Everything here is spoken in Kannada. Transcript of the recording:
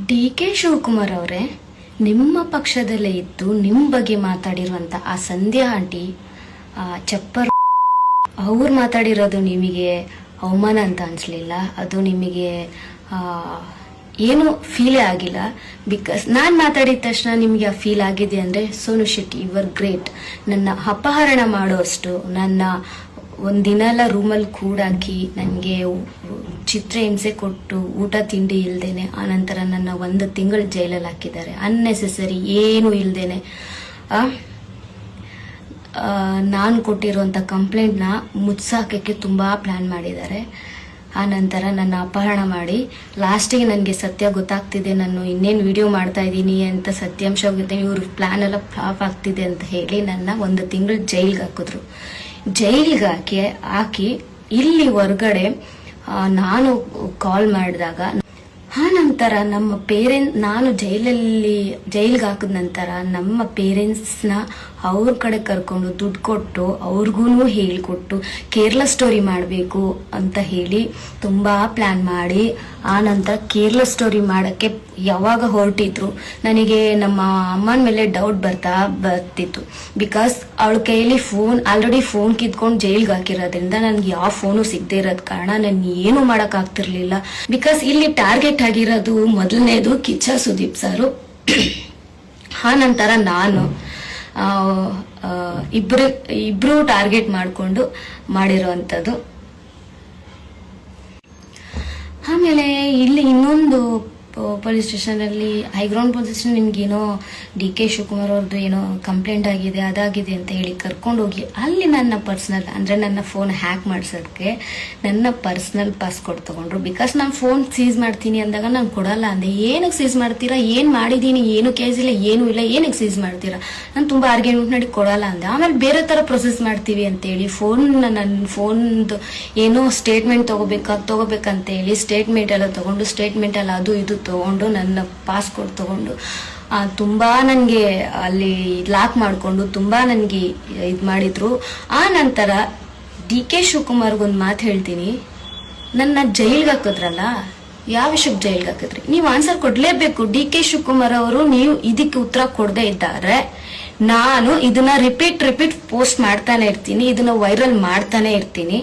ಡಿ.ಕೆ. ಶಿವಕುಮಾರ್ ಅವರೇ, ನಿಮ್ಮ ಪಕ್ಷದಲ್ಲೇ ಇದ್ದು ನಿಮ್ಮ ಬಗ್ಗೆ ಮಾತಾಡಿರುವಂತ ಆ ಸಂಧ್ಯಾ ಆಂಟಿ, ಚಪ್ಪರ್ ಅವ್ರು ಮಾತಾಡಿರೋದು ನಿಮಗೆ ಅವಮಾನ ಅಂತ ಅನ್ಸ್ಲಿಲ್ಲ? ಅದು ನಿಮಗೆ ಏನು ಫೀಲೇ ಆಗಿಲ್ಲ? ಬಿಕಾಸ್ ನಾನು ಮಾತಾಡಿದ ತಕ್ಷಣ ನಿಮಗೆ ಆ ಫೀಲ್ ಆಗಿದೆ ಅಂದರೆ ಸೋನು ಶೆಟ್ಟಿ ಯುವರ್ ಗ್ರೇಟ್. ನನ್ನ ಅಪಹರಣ ಮಾಡೋಷ್ಟು, ನನ್ನ ಒಂದಿನ ಎಲ್ಲ ರೂಮಲ್ಲಿ ಕೂಡಾಕಿ ನನಗೆ ಚಿತ್ರಹಿಂಸೆ ಕೊಟ್ಟು ಊಟ ತಿಂಡಿ ಇಲ್ದೇನೆ, ಆನಂತರ ನನ್ನ 1 ತಿಂಗಳು ಜೈಲಲ್ಲಿ ಹಾಕಿದ್ದಾರೆ ಅನ್ನೆಸೆಸರಿ ಏನು ಇಲ್ದೇನೆ. ನಾನು ಕೊಟ್ಟಿರುವಂಥ ಕಂಪ್ಲೇಂಟ್ನ ಮುಚ್ಚಾಕಕ್ಕೆ ತುಂಬ ಪ್ಲ್ಯಾನ್ ಮಾಡಿದ್ದಾರೆ. ಆ ನಂತರ ನನ್ನ ಅಪಹರಣ ಮಾಡಿ ಲಾಸ್ಟಿಗೆ ನನಗೆ ಸತ್ಯ ಗೊತ್ತಾಗ್ತಿದೆ, ನಾನು ಇನ್ನೇನು ವಿಡಿಯೋ ಮಾಡ್ತಾ ಇದ್ದೀನಿ ಅಂತ ಸತ್ಯಾಂಶ ಹೋಗುತ್ತೆ, ಇವ್ರ ಪ್ಲ್ಯಾನ್ ಎಲ್ಲ ಫ್ಲಾಪ್ ಆಗ್ತಿದೆ ಅಂತ ಹೇಳಿ ನನ್ನ 1 ತಿಂಗಳು ಜೈಲ್ಗೆ ಹಾಕಿದ್ರು. ಜೈಲ್ಗೆ ಹಾಕಿ ಇಲ್ಲಿ ಹೊರಗಡೆ ನಾನು ಕಾಲ್ ಮಾಡಿದಾಗ, ಆ ನಂತರ ನಮ್ಮ ನಾನು ಜೈಲ್ಗೆ ಹಾಕಿದ ನಂತರ ನಮ್ಮ ಪೇರೆಂಟ್ಸ್ನ ಅವ್ರ ಕಡೆ ಕರ್ಕೊಂಡು ದುಡ್ಡು ಕೊಟ್ಟು ಅವ್ರಿಗೂ ಹೇಳಿಕೊಟ್ಟು ಕೇರಳ ಸ್ಟೋರಿ ಮಾಡಬೇಕು ಅಂತ ಹೇಳಿ ತುಂಬ ಪ್ಲ್ಯಾನ್ ಮಾಡಿ, ಆ ನಂತರ ಕೇರಳ ಸ್ಟೋರಿ ಮಾಡೋಕ್ಕೆ ಯಾವಾಗ ಹೊರಟಿದ್ರು ನನಗೆ ನಮ್ಮ ಅಮ್ಮನ ಮೇಲೆ ಡೌಟ್ ಬರ್ತಿತ್ತು. ಬಿಕಾಸ್ ಅವಳ ಕೈಯಲ್ಲಿ ಆಲ್ರೆಡಿ ಫೋನ್ ಕಿತ್ಕೊಂಡು ಜೈಲ್ಗೆ ಹಾಕಿರೋದ್ರಿಂದ ನನಗೆ ಯಾವ ಫೋನು ಸಿಗದೆ ಇರೋದ್ ಕಾರಣ ನಾನು ಏನು ಮಾಡೋಕ್ಕಾಗ್ತಿರ್ಲಿಲ್ಲ. ಬಿಕಾಸ್ ಇಲ್ಲಿ ಟಾರ್ಗೆಟ್ ಆಗಿರೋದು ಮೊದಲನೇದು ಕಿಚ್ಚ ಸುದೀಪ್ ಸಾರು, ಆ ನಂತರ ನಾನು ಇಬ್ರು ಟಾರ್ಗೆಟ್ ಮಾಡಿಕೊಂಡು ಮಾಡಿರೋವಂಥದ್ದು. ಆಮೇಲೆ ಇಲ್ಲಿ ಇನ್ನೊಂದು ಪೊಲೀಸ್ ಸ್ಟೇಷನಲ್ಲಿ ಹೈಗ್ರೌಂಡ್ ಪೊಲೀಸ್ ಸ್ಟೇಷನ್ ನಿಮ್ಗೇನೋ ಡಿ.ಕೆ. ಶಿವಕುಮಾರ್ ಅವ್ರದ್ದು ಏನೋ ಕಂಪ್ಲೇಂಟ್ ಆಗಿದೆ ಅದಾಗಿದೆ ಅಂತ ಹೇಳಿ ಕರ್ಕೊಂಡೋಗಿ ಅಲ್ಲಿ ನನ್ನ ಪರ್ಸ್ನಲ್ ಅಂದರೆ ನನ್ನ ಫೋನ್ ಹ್ಯಾಕ್ ಮಾಡಿಸೋದಕ್ಕೆ ನನ್ನ ಪರ್ಸ್ನಲ್ ಪಾಸ್ವರ್ಡ್ ತೊಗೊಂಡ್ರು. ಬಿಕಾಸ್ ನಾನು ಫೋನ್ ಸೀಸ್ ಮಾಡ್ತೀನಿ ಅಂದಾಗ ನಾನು ಕೊಡಲ್ಲ ಅಂದೆ. ಏನಕ್ಕೆ ಸೀಸ್ ಮಾಡ್ತೀರಾ, ಏನು ಮಾಡಿದ್ದೀನಿ, ಏನು ಕೇಸ್ ಇಲ್ಲ, ಏನೂ ಇಲ್ಲ, ಏನಕ್ಕೆ ಸೀಸ್ ಮಾಡ್ತೀರಾ? ನಾನು ತುಂಬ ಆರ್ಗ್ಯುಮೆಂಟ್ ಮಾಡಿ ಕೊಡಲ್ಲ ಅಂದೆ. ಆಮೇಲೆ ಬೇರೆ ಥರ ಪ್ರೊಸೆಸ್ ಮಾಡ್ತೀವಿ ಅಂತೇಳಿ ನನ್ನ ಫೋನ್ದು ಏನೋ ಸ್ಟೇಟ್ಮೆಂಟ್ ತೊಗೋಬೇಕಂತ ಹೇಳಿ ಸ್ಟೇಟ್ಮೆಂಟ್ ಎಲ್ಲ ತೊಗೊಂಡು ಸ್ಟೇಟ್ಮೆಂಟಲ್ಲಿ ಅದು ಇದು ತಗೊಂಡು ನನ್ನ ಪಾಸ್ಪೋರ್ಟ್ ತಗೊಂಡು ತುಂಬಾ ನನಗೆ ಅಲ್ಲಿ ಲಾಕ್ ಮಾಡಿಕೊಂಡು ತುಂಬಾ ನನಗೆ ಇದು ಮಾಡಿದ್ರು. ಆ ನಂತರ ಡಿ.ಕೆ. ಶಿವಕುಮಾರ್ಗೊಂದು ಮಾತು ಹೇಳ್ತೀನಿ, ನನ್ನ ಜೈಲ್ಗೆ ಹಾಕಿದ್ರಲ್ಲ, ಯಾವ ವಿಷಯಕ್ಕೆ ಜೈಲ್ಗೆ ಹಾಕಿದ್ರಿ? ನೀವು ಆನ್ಸರ್ ಕೊಡ್ಲೇಬೇಕು. ಡಿ.ಕೆ. ಶಿವಕುಮಾರ್ ಅವರು ನೀವು ಇದಕ್ಕೆ ಉತ್ತರ ಕೊಡದೇ ಇದ್ದಾರೆ, ನಾನು ಇದನ್ನ ರಿಪೀಟ್ ಪೋಸ್ಟ್ ಮಾಡ್ತಾನೆ ಇರ್ತೀನಿ, ಇದನ್ನ ವೈರಲ್ ಮಾಡ್ತಾನೆ ಇರ್ತೀನಿ.